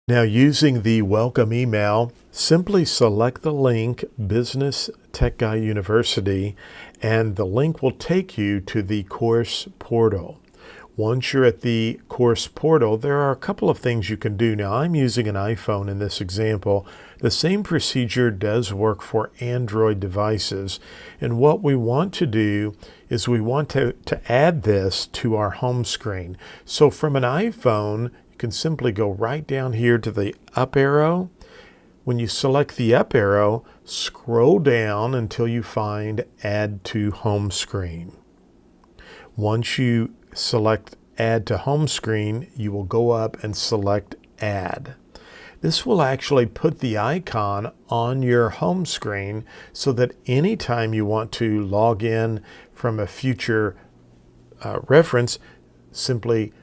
Now, using the welcome email, simply select the link Business Tech Guy University, and the link will take you to the course portal. Once you're at the course portal, there are a couple of things you can do. Now, I'm using an iPhone in this example. The same procedure does work for Android devices. And what we want to do is we want to add this to our home screen. So from an iPhone, you can simply go right down here to the up arrow. When you select the up arrow, scroll down until you find Add to Home Screen. Once you select Add to Home Screen, you will go up and select Add. This will actually put the icon on your home screen so that anytime you want to log in from a future reference, simply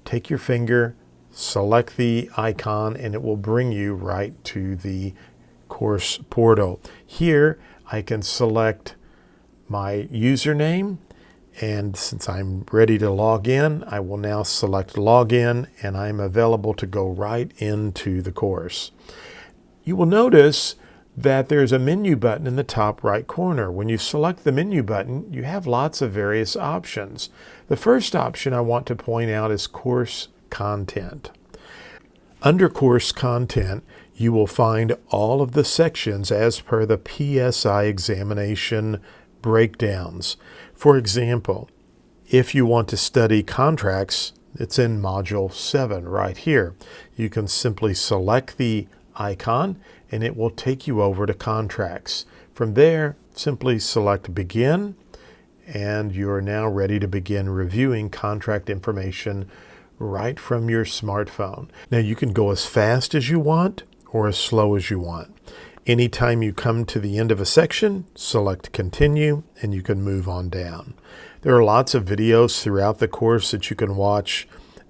take your finger, select the icon, and it will bring you right to the course portal. Here, I can select my username, and since I'm ready to log in, I will now select Login, and I'm available to go right into the course. You will notice that there's a menu button in the top right corner. When you select the menu button, you have lots of various options. The first option I want to point out is Course Content. Under Course Content, you will find all of the sections as per the PSI examination breakdowns. For example, if you want to study contracts, it's in Module 7 right here. You can simply select the icon and it will take you over to contracts. From there, simply select Begin, and you are now ready to begin reviewing contract information right from your smartphone. Now, you can go as fast as you want or as slow as you want. Anytime you come to the end of a section, select Continue, and you can move on down. There are lots of videos throughout the course that you can watch,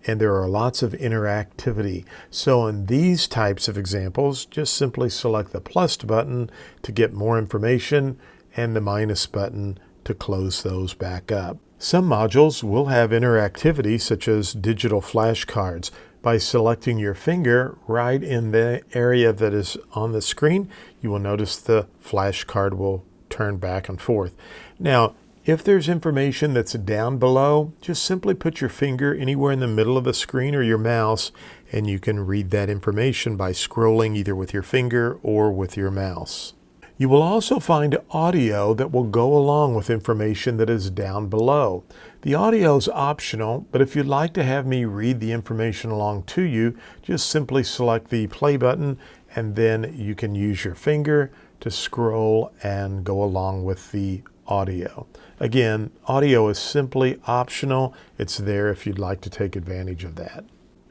and there are lots of interactivity. So in these types of examples, just simply select the plus button to get more information and the minus button to close those back up. Some modules will have interactivity, such as digital flashcards. By selecting your finger right in the area that is on the screen, you will notice the flashcard will turn back and forth. Now, if there's information that's down below, just simply put your finger anywhere in the middle of the screen or your mouse, and you can read that information by scrolling either with your finger or with your mouse. You will also find audio that will go along with information that is down below. The audio is optional, but if you'd like to have me read the information along to you, just simply select the play button, and then you can use your finger to scroll and go along with the audio. Again, audio is simply optional. It's there if you'd like to take advantage of that.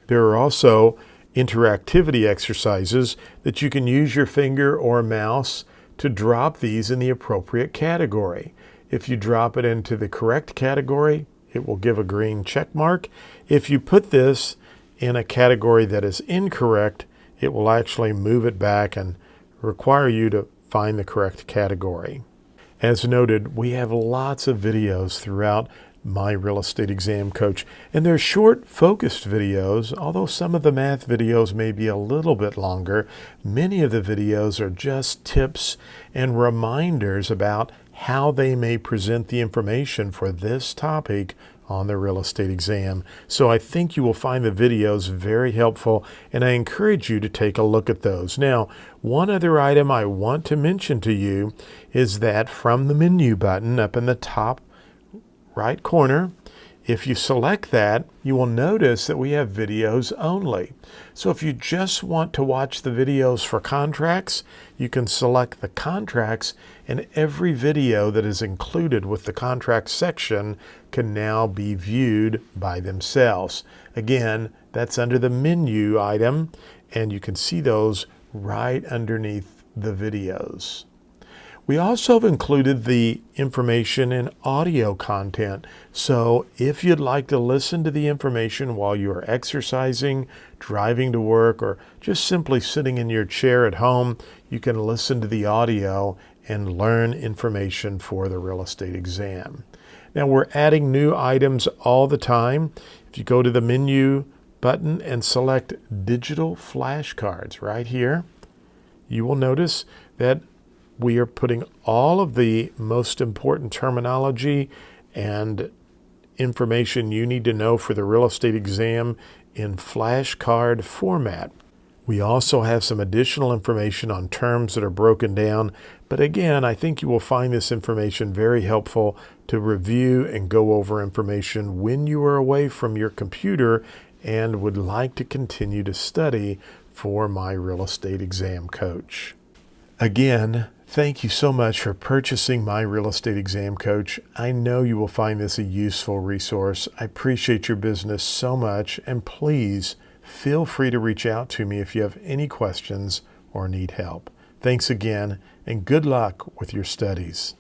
There are also interactivity exercises that you can use your finger or mouse to drop these in the appropriate category. If you drop it into the correct category, it will give a green check mark. If you put this in a category that is incorrect, it will actually move it back and require you to find the correct category. As noted, we have lots of videos throughout My Real Estate Exam Coach, and they're short, focused videos. Although some of the math videos may be a little bit longer, many of the videos are just tips and reminders about how they may present the information for this topic on the real estate exam. So I think you will find the videos very helpful, and I encourage you to take a look at those. Now, one other item I want to mention to you is that from the menu button up in the top right corner, if you select that, you will notice that we have videos only. So if you just want to watch the videos for contracts, you can select the contracts, and every video that is included with the contract section can now be viewed by themselves. Again, that's under the menu item, and you can see those right underneath the videos. We also have included the information in audio content. So if you'd like to listen to the information while you are exercising, driving to work, or just simply sitting in your chair at home, you can listen to the audio and learn information for the real estate exam. Now, we're adding new items all the time. If you go to the menu button and select Digital Flashcards right here. You will notice that we are putting all of the most important terminology and information you need to know for the real estate exam in flashcard format. We also have some additional information on terms that are broken down, but again, I think you will find this information very helpful to review and go over information when you are away from your computer and would like to continue to study for my real estate exam coach. Again, thank you so much for purchasing my real estate exam coach. I know you will find this a useful resource. I appreciate your business so much, and please feel free to reach out to me if you have any questions or need help. Thanks again, and good luck with your studies.